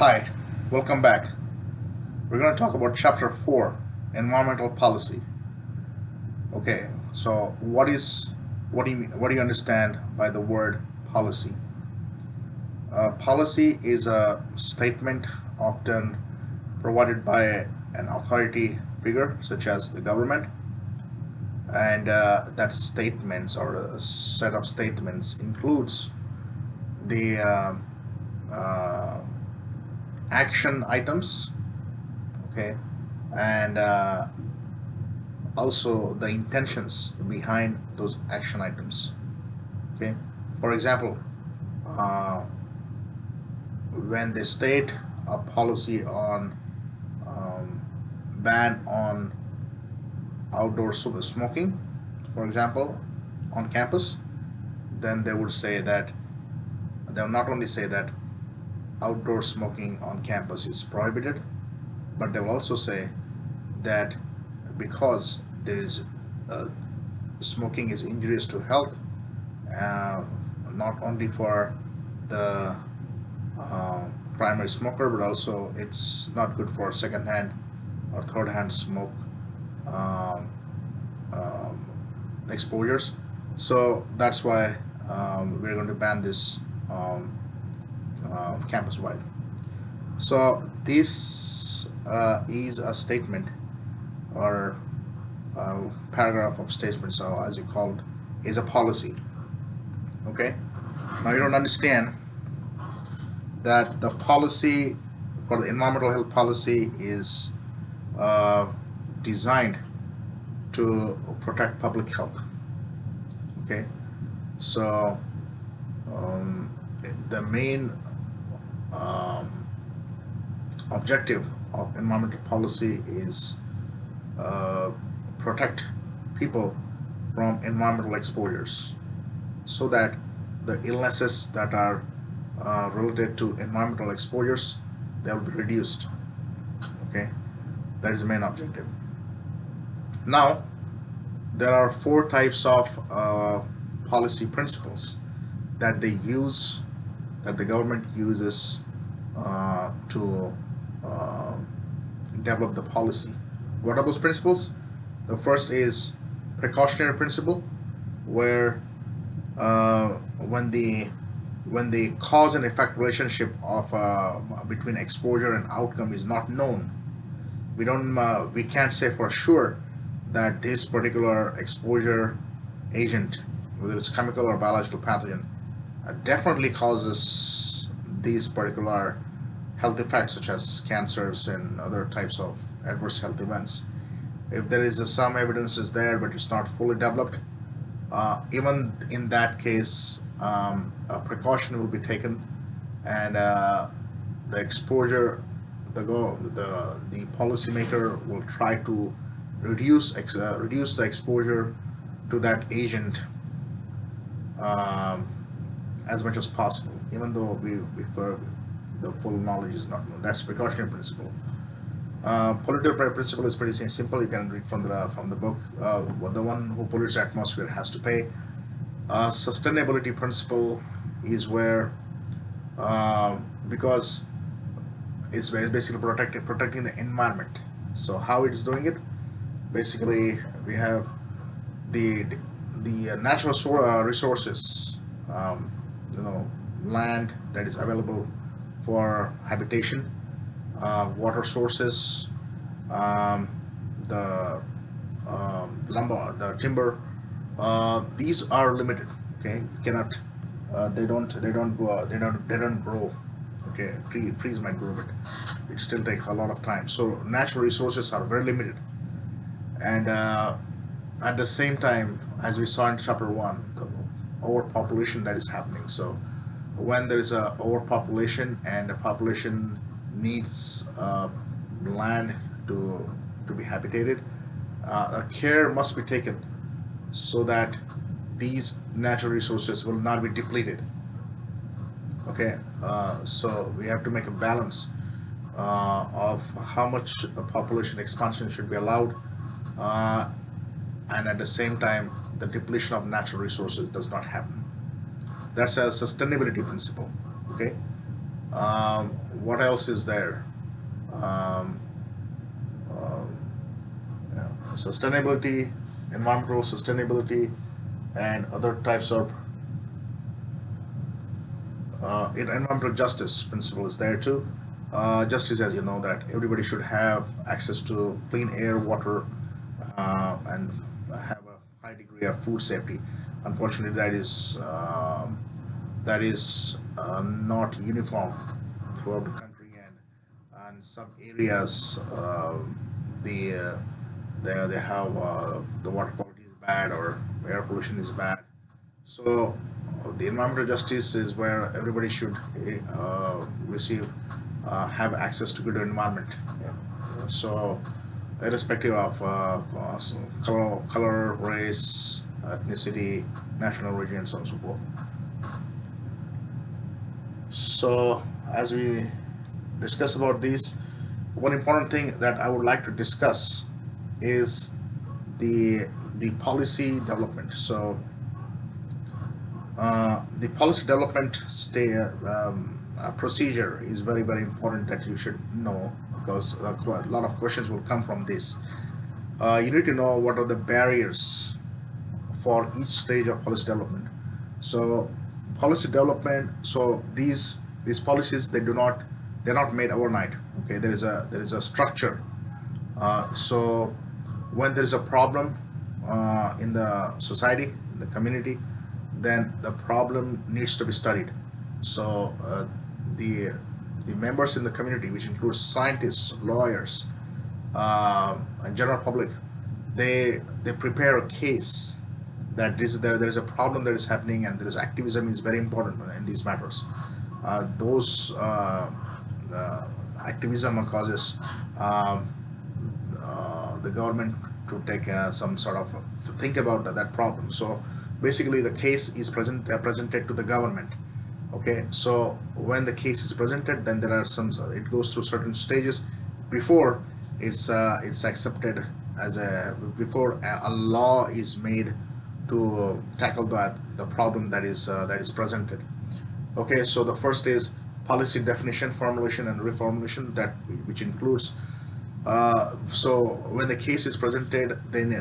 Hi, welcome back. We're going to talk about Chapter 4, Environmental Policy. Okay, so what do you understand by the word policy? Policy is a statement often provided by an authority figure, such as the government, and that statements or a set of statements includes the uh, action items, okay, and also the intentions behind those action items. Okay, for example, uh, when they state a policy on um, ban on outdoor smoking, for example, on campus, then they would say that they'll not only say that outdoor smoking on campus is prohibited, but they will also say that because there is uh, smoking is injurious to health, uh, not only for the uh, primary smoker, but also it's not good for second hand or third hand smoke um, um, exposures. So that's why we're going to ban this um, campus wide. So this is a statement or paragraph of statement, so as you called, is a policy. Okay, now you don't understand that the policy for the environmental health policy is uh, designed to protect public health. Okay, so um, the main um, objective of environmental policy is uh, protect people from environmental exposures so that the illnesses that are related to environmental exposures, they will be reduced. Okay, that is the main objective. Now there are four types of policy principles that they use, that the government uses to uh, develop the policy. What are those principles? The first is precautionary principle, where uh, when the when the cause and effect relationship of between exposure and outcome is not known, we can't say for sure that this particular exposure agent, whether it's chemical or biological pathogen, definitely causes these particular health effects such as cancers and other types of adverse health events. If there is some evidence is there but it's not fully developed, even in that case, a precaution will be taken, and the exposure, the policymaker will try to reduce the exposure to that agent um, as much as possible, even though the full knowledge is not known. That's precautionary principle. Polluter principle is pretty simple. You can read from the book. The one who pollutes the atmosphere has to pay. Sustainability principle is where because it's basically protecting the environment. So how it is doing it? Basically, we have the the natural resources, um, you know, land that is available for habitation, water sources, um, the the timber. These are limited. Okay, you cannot. They don't grow. Okay, trees might grow, but it still takes a lot of time. So natural resources are very limited, and at the same time, as we saw in chapter one, the overpopulation that is happening. So when there is a overpopulation and the population needs land to be habitated, care must be taken so that these natural resources will not be depleted. Okay, so we have to make a balance of how much population expansion should be allowed, uh, and at the same time, the depletion of natural resources does not happen. That's a sustainability principle. Okay, What else is there? Um, yeah, sustainability, environmental sustainability, and other types of environmental justice principle is there too. Justice, as you know, that everybody should have access to clean air, water, and have a high degree of food safety. Unfortunately, that is not uniform throughout the country, and some areas the they have the water quality is bad or air pollution is bad. So the environmental justice is where everybody should receive have access to good environment. Yeah. So irrespective of color, race, ethnicity, national origin, and so on and so forth. So as we discuss about these, one important thing that I would like to discuss is the the policy development. So the policy development procedure is very important that you should know, because a lot of questions will come from this. You need to know what are the barriers for each stage of policy development. So policy development, so these policies, they're not made overnight. Okay, there is a structure. So when there is a problem in the society, in the community, then the problem needs to be studied. So the the members in the community, which includes scientists, lawyers, and general public, they prepare a case that there is a problem that is happening, and there is activism is very important in these matters. Those activism causes um, the government to take some sort of to think about that problem. So basically, the case is presented to the government. Okay, so when the case is presented, then there are some. It goes through certain stages before it's accepted as a before a law is made to tackle the problem that is presented. Okay, so the first is policy definition, formulation, and reformulation, that which includes so when the case is presented, then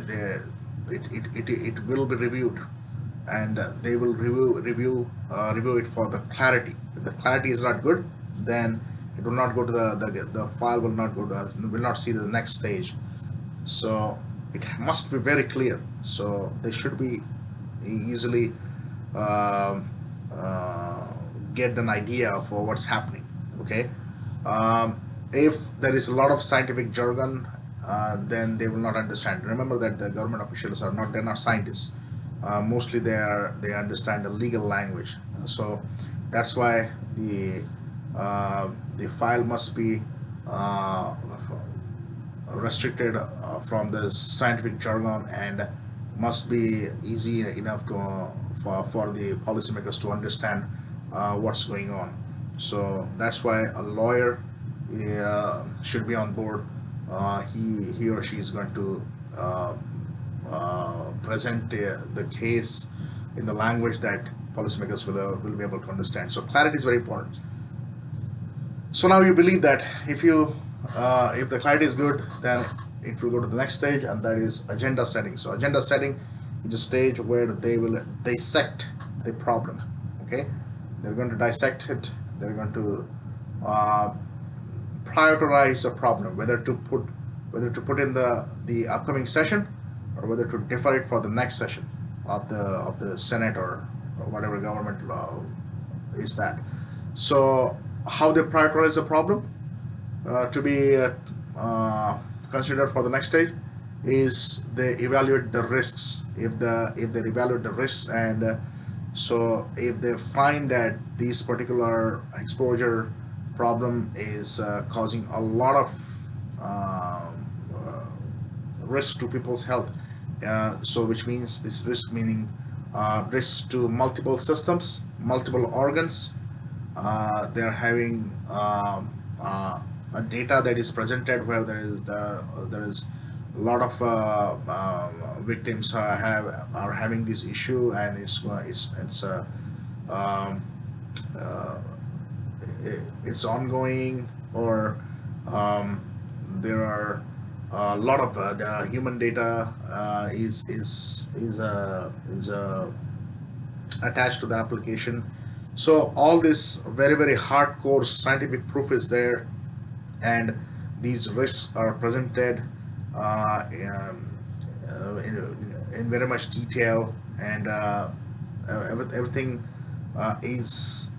it will be reviewed, and they will review it for the clarity. If the clarity is not good, then it will not go to the file will not go to will not see the next stage. So it must be very clear. So they should be easily um get an idea of what's happening. Okay, if there is a lot of scientific jargon, then they will not understand. Remember that the government officials are not they're not scientists. Mostly they understand the legal language. So that's why the file must be uh, restricted from the scientific jargon, and must be easy enough to for the policymakers to understand what's going on. So that's why a lawyer should be on board. He or she is going to present the case in the language that policymakers will be able to understand. So clarity is very important. So now you believe that if the clarity is good, then it will go to the next stage, and that is agenda setting. So agenda setting is a stage where they will dissect the problem. Okay, they're going to dissect it. They're going to uh, prioritize the problem, whether to put in the upcoming session, or whether to defer it for the next session of the Senate, or whatever government law is that. So how they prioritize the problem to be considered for the next stage is they evaluate the risks. If they evaluate the risks, and so if they find that this particular exposure problem is causing a lot of risk to people's health, so which means this risk meaning risk to multiple systems, multiple organs. They're having a data that is presented where there is a lot of victims are having this issue, and um, uh, it's ongoing, or there are a lot of the human data is attached to the application. So all this very hardcore scientific proof is there, and these risks are presented in very much detail, and everything is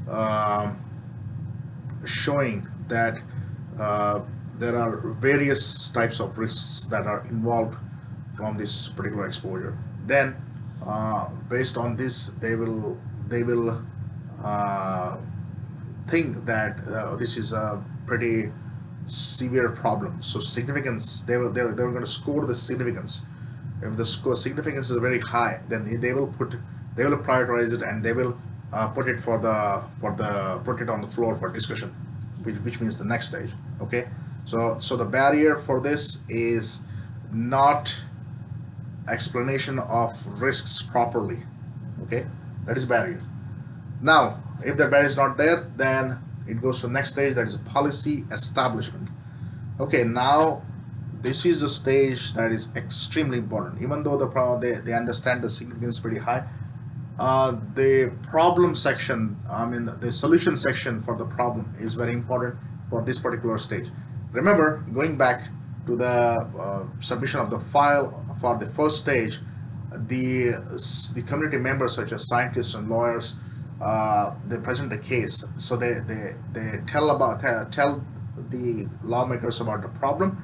um showing that there are various types of risks that are involved from this particular exposure. Then, based on this, they will uh, think that this is a pretty severe problem. So significance, they're going to score the significance. If the score significance is very high, then they will prioritize it, and they will put it on the floor for discussion, which means the next stage. Okay, so the barrier for this is not explanation of risks properly. Okay, that is barrier. Now, if the barrier is not there, then it goes to the next stage, that is policy establishment. Okay, now this is a stage that is extremely important. Even though they understand the significance is pretty high, the problem section, I mean the solution section for the problem is very important for this particular stage. Remember, going back to the submission of the file for the first stage, the community members such as scientists and lawyers, they present the case. So they tell the lawmakers about the problem,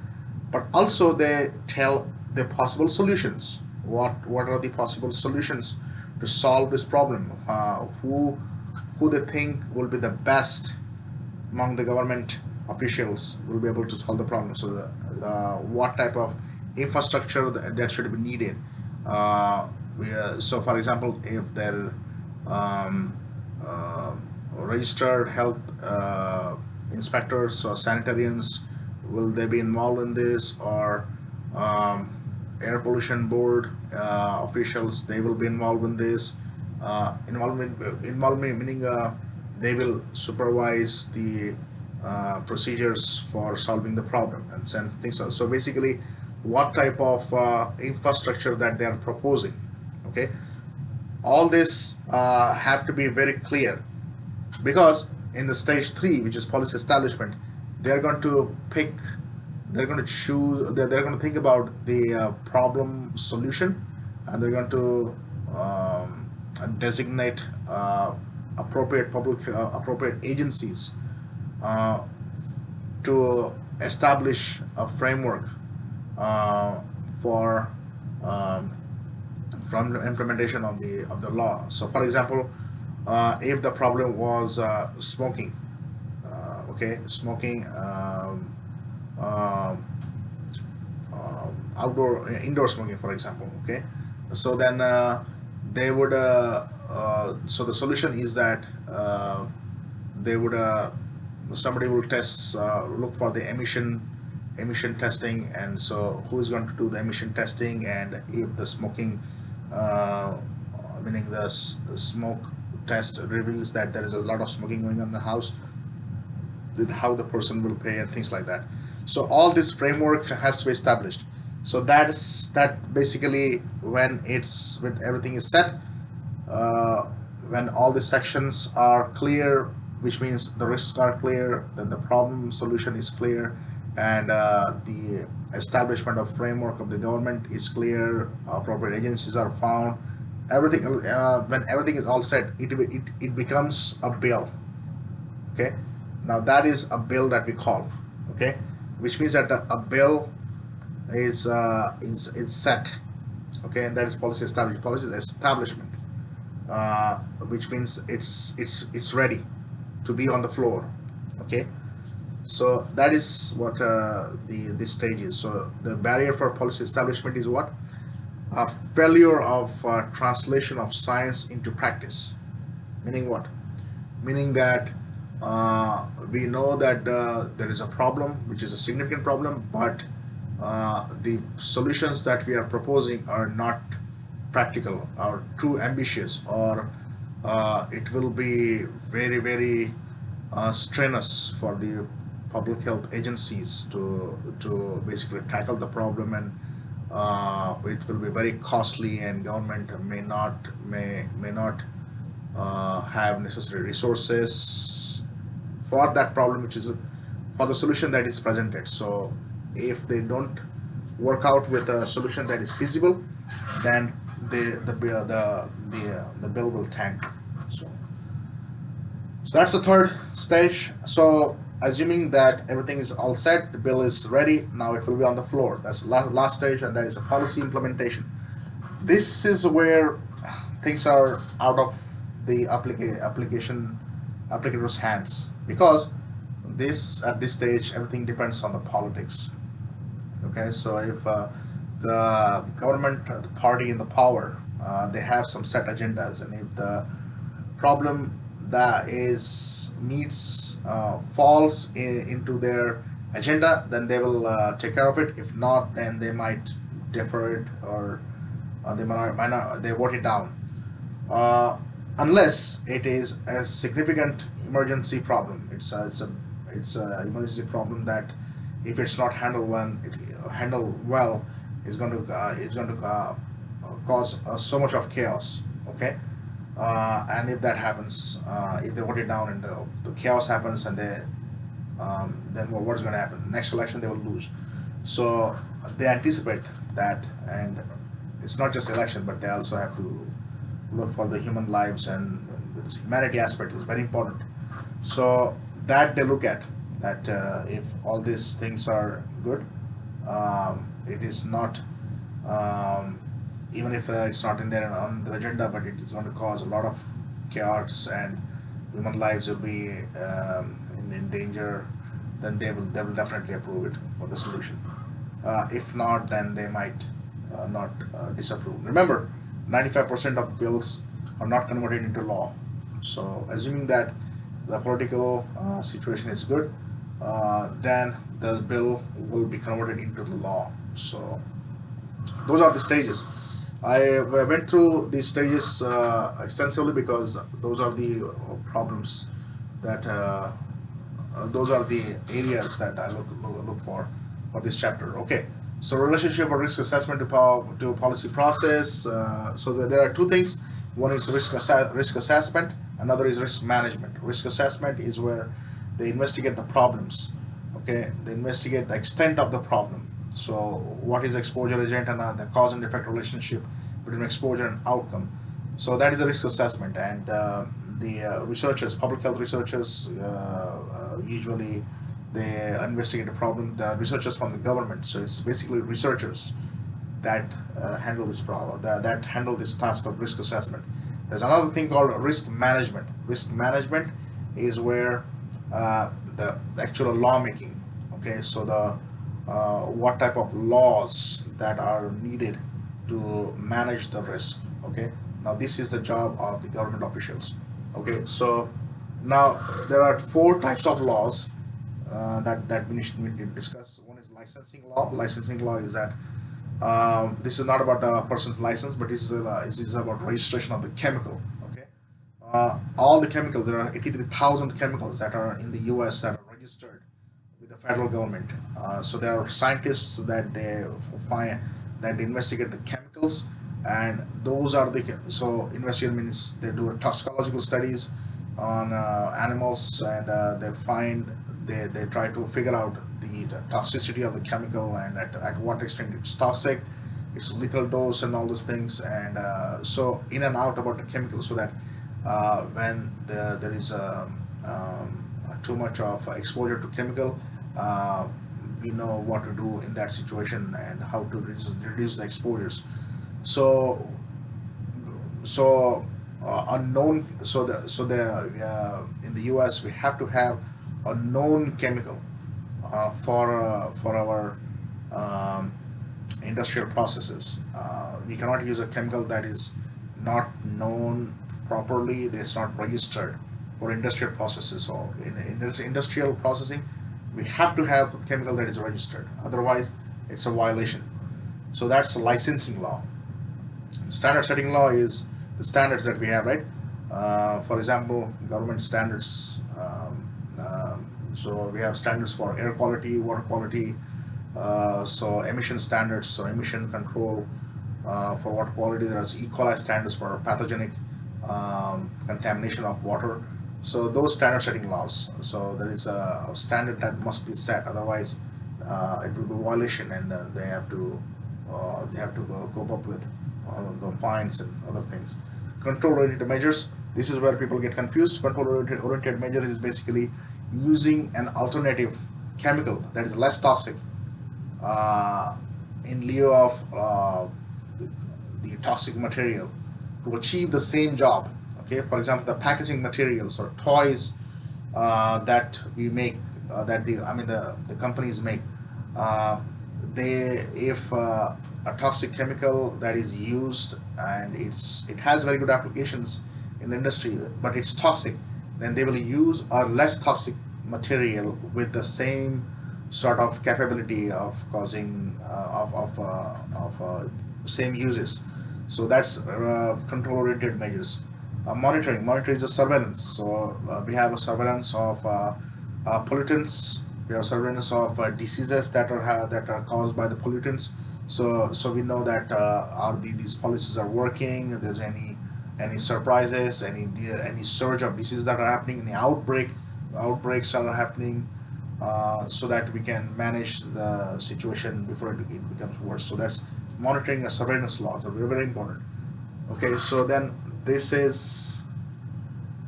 but also they tell the possible solutions. What are the possible solutions to solve this problem? Who they think will be the best among the government officials will be able to solve the problem. So what type of infrastructure that should be needed. So for example, if they're um, uh, registered health inspectors or sanitarians, will they be involved in this, or um, air pollution board officials, they will be involved in this. Involvement meaning they will supervise the procedures for solving the problem and send things out. So basically, what type of infrastructure that they are proposing. Okay, all this have to be very clear, because in the stage 3, which is policy establishment, they're going to pick, they're going to choose, they're going to think about the problem solution, and they're going to designate appropriate agencies uh, to establish a framework uh, for um, from the implementation of the law. So, for example, if the problem was smoking, okay, smoking, um, indoor smoking, for example. Okay, so then they would. So the solution is that they would somebody will look for the emission testing, and so who is going to do the emission testing, and if the smoking, uh, meaning the smoke test reveals that there is a lot of smoking going on in the house, then how the person will pay and things like that. So all this framework has to be established. So that basically, when everything is set, uh, when all the sections are clear, which means the risks are clear, then the problem solution is clear, and the establishment of framework of the government is clear, appropriate agencies are found, everything, when everything is all set, it becomes a bill. Okay, now that is a bill that we call. Okay, which means that a bill is set. Okay, and that is policy establishment. Policy establishment, which means it's ready to be on the floor. Okay, so that is what this stage is. So the barrier for policy establishment is what? A failure of translation of science into practice. Meaning what? Meaning that we know that there is a problem, which is a significant problem, but the solutions that we are proposing are not practical, are too ambitious, or it will be very strenuous for the public health agencies to basically tackle the problem, and it will be very costly, and government may not have necessary resources for that problem, which is for the solution that is presented. So if they don't work out with a solution that is feasible, then the bill will tank. So so that's the third stage. So assuming that everything is all set, the bill is ready. Now it will be on the floor. That's the last stage, and that is a policy implementation. This is where things are out of the application applicator's hands, because this at this stage everything depends on the politics. Okay, so if the government, the party in the power, they have some set agendas, and if the problem that is meets falls into their agenda, then they will take care of it. If not, then they might defer it, or they might not they vote it down, uh, unless it is a significant emergency problem. It's a emergency problem that if it's not handled well, is going to cause so much of chaos. Okay, and if that happens, if they vote it down and the chaos happens, and then what's going to happen? Next election they will lose. So they anticipate that, and it's not just election, but they also have to look for the human lives, and this humanity aspect is very important. So that they look at that, if all these things are good, it is not, um, even if it's not in there on the agenda, but it is going to cause a lot of chaos, and human lives will be in danger, then they will definitely approve it for the solution. If not, then they might not disapprove. Remember, 95% of bills are not converted into law. So assuming that the political situation is good, then the bill will be converted into the law. So those are the stages. I went through these stages extensively, because those are the problems that those are the areas that I look for this chapter. Okay, so relationship of risk assessment to policy process. So there are two things. One is risk assessment. Another is risk management. Risk assessment is where they investigate the problems. Okay, they investigate the extent of the problem. So what is exposure agent, and the cause and effect relationship between exposure and outcome. So that is a risk assessment, and the researchers, public health researchers, usually they investigate the problem. There are researchers from the government, so it's basically researchers that handle this problem, that handle this task of risk assessment. There's another thing called risk management. Risk management is where the actual lawmaking. Okay, so the what type of laws that are needed to manage the risk. Okay, now this is the job of the government officials. Okay, so now there are four types of laws that we need to discuss. One is licensing law. Licensing law is that this is not about a person's license, but this is about registration of the chemical. Okay, all the chemicals. There are 83,000 chemicals that are in the U.S. that are registered with the federal government. So there are scientists that they find that investigate the chemicals, and those are the so investigate means they do toxicological studies on animals, and they try to figure out the toxicity of the chemical, and at what extent it's toxic, its lethal dose, and all those things, and so in and out about the chemicals, so that when there is too much of exposure to chemical, uh, we know what to do in that situation, and how to reduce the exposures. So so unknown so the in the US we have to have a known chemical for our um, industrial processes. We cannot use a chemical that is not known properly, that's not registered for industrial processes. So in industrial processing, we have to have a chemical that is registered. Otherwise, it's a violation. So that's licensing law. Standard setting law is the standards that we have, right? For example, government standards. So we have standards for air quality, water quality, so emission standards, so emission control for water quality. There's E. coli standards for pathogenic contamination of water. So those standard setting laws. So there is a standard that must be set. Otherwise, it will be violation, and they have to cope up with all of the fines and other things. Control oriented measures. This is where people get confused. Control oriented measures is basically using an alternative chemical that is less toxic uh, in lieu of the toxic material to achieve the same job. Okay, for example, the packaging materials or toys that we make, that the companies make, uh, they if a toxic chemical that is used and it has very good applications in the industry, but it's toxic, then they will use a less toxic material with the same sort of capability of causing same uses. So that's control oriented measures. Monitoring is a surveillance. So we have a surveillance of pollutants. We have surveillance of diseases that are caused by the pollutants. So we know that these policies are working. If there's any surprises, any surge of diseases that are happening, any outbreaks are happening, so that we can manage the situation before it becomes worse. So that's monitoring and surveillance laws are very, very important. Okay, so then this is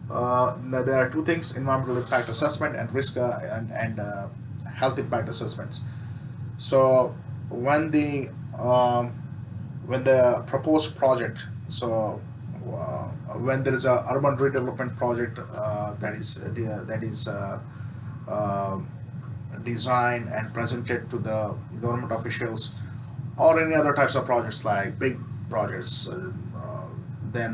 now there are two things: environmental impact assessment and risk and health impact assessments. So when the um, when the proposed project, so when there is a urban redevelopment project that is uh, designed and presented to the government officials, or any other types of projects like big projects, then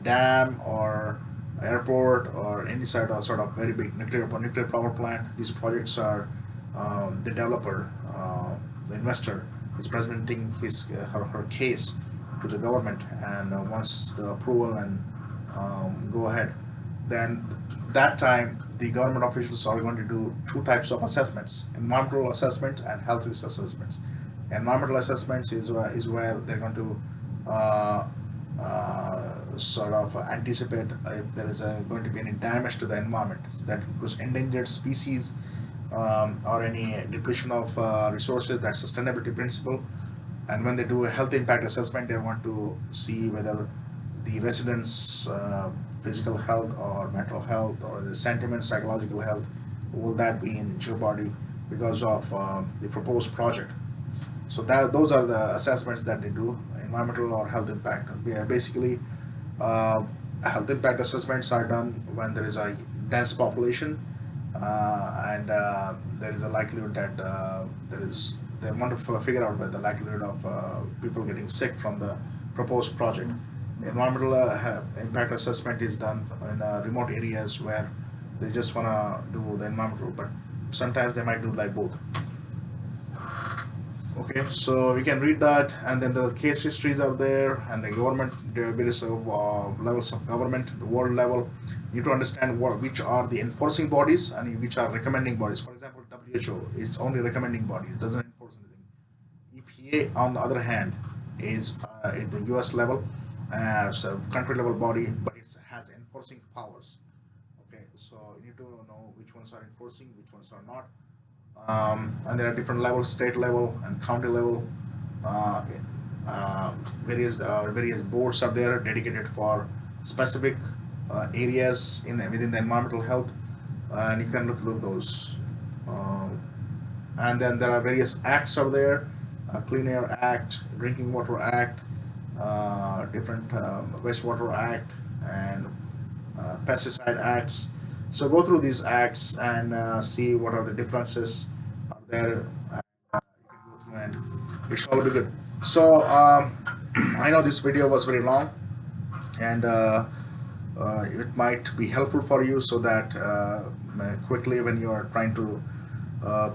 dam or airport or any sort of very big nuclear power plant. These projects are the developer, the investor is presenting her case to the government, and once the approval and go ahead, then that time the government officials are going to do two types of assessments: environmental assessment and health risk assessments. Environmental assessments is where they're going to sort of anticipate if there is going to be any damage to the environment, that was endangered species, or any depletion of resources. That's sustainability principle. And when they do a health impact assessment, they want to see whether the residents' physical health or mental health or the sentiment, psychological health, will that be in jeopardy because of the proposed project. So that those are the assessments that they do: environmental or health impact. Basically, uh, health impact assessments are done when there is a dense population, and there is a likelihood that they want to figure out whether the likelihood of people getting sick from the proposed project. Environmental impact assessment is done in remote areas where they just want to do the environmental, but sometimes they might do like both. Okay, so you can read that, and then the case histories are there, and the government, the various levels of government, the world level. You need to understand which are the enforcing bodies and which are recommending bodies. For example, WHO, it's only recommending body; it doesn't enforce anything. EPA, on the other hand, is at the US level, so country level body, but it has enforcing powers. Okay, so you need to know which ones are enforcing, which ones are not. And there are different levels: state level and county level. Uh, uh, various boards are there dedicated for specific areas in within the environmental health, and you can look those. Um, and then there are various acts are there: Clean Air Act, Drinking Water Act, different Wastewater Act, and pesticide acts. So go through these acts and see what are the differences are there. You can go through and it's all be good. So I know this video was very long, and it might be helpful for you, so that quickly when you are trying to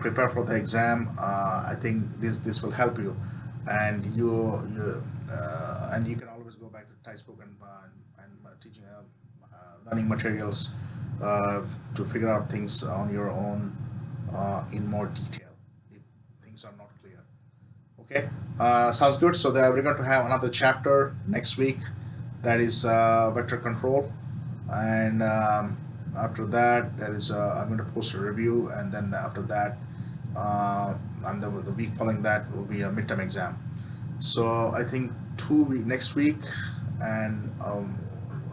prepare for the exam, I think this will help you, and you can always go back to the textbook and teaching learning materials to figure out things on your own in more detail if things are not clear. Okay, sounds good. So we're going to have another chapter next week, that is vector control, and after that there is I'm going to post a review, and then after that, and the week following that will be a midterm exam. So I think next week, and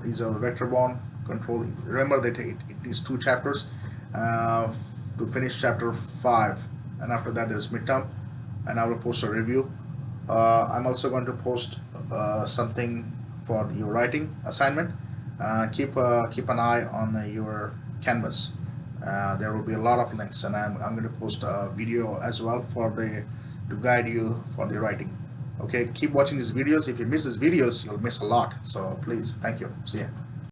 is a vector borne control. Remember that it needs two chapters to finish chapter 5, and after that there's midterm, and I will post a review. I'm also going to post something for your writing assignment. Keep an eye on your Canvas. There will be a lot of links, and I'm going to post a video as well to guide you for the writing. Okay, keep watching these videos. If you miss these videos, you'll miss a lot. So please, thank you. See ya.